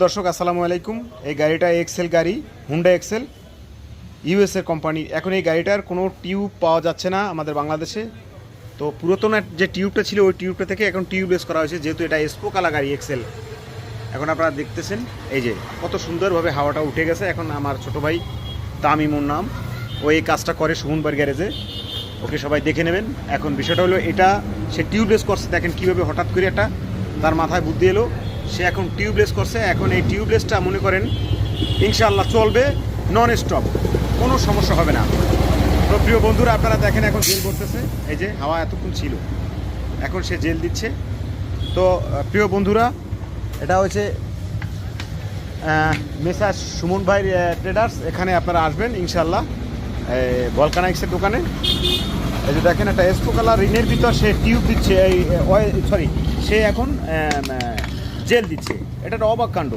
দর্শক আসসালামু আলাইকুম। এই গাড়িটা এক্সেল গাড়ি, হুন্ডা এক্সেল, ইউএসএ কোম্পানি। এখন এই গাড়িটার কোনো টিউব পাওয়া যাচ্ছে না আমাদের বাংলাদেশে। তো পুরাতন যে টিউবটা ছিল ওই টিউবটা থেকে এখন টিউবলেস করা হয়েছে, যেহেতু এটা স্পোকালা গাড়ি এক্সেল। এখন আপনারা দেখতেছেন এই যে কত সুন্দরভাবে হাওয়াটা উঠে গেছে। এখন আমার ছোট ভাই তামিমুর নাম, ও এই কাজটা করে সুমনবার গ্যারেজে, ওকে সবাই দেখে নেবেন। এখন বিষয়টা হলো এটা সে টিউবলেস করছে। দেখেন কীভাবে হঠাৎ করে একটা তার মাথায় বুদ্ধি এলো, সে এখন টিউবলেস করছে। এখন এই টিউবলেসটা মনে করেন ইনশাআল্লাহ চলবে নন স্টপ, কোনো সমস্যা হবে না। তো প্রিয় বন্ধুরা আপনারা দেখেন এখন জেল করতেছে, এই যে হাওয়া এতক্ষণ ছিল, এখন সে জেল দিচ্ছে। তো প্রিয় বন্ধুরা এটা হচ্ছে মেসার সুমন ভাই ট্রেডার্স। এখানে আপনারা আসবেন ইনশাআল্লাহ ভলকানাইক্সের দোকানে। এই যে দেখেন একটা স্পোকালা রিনের ভিতর সে টিউব দিচ্ছে, এই সে এখন জেল দিচ্ছে। এটা একটা অবাক কাণ্ড।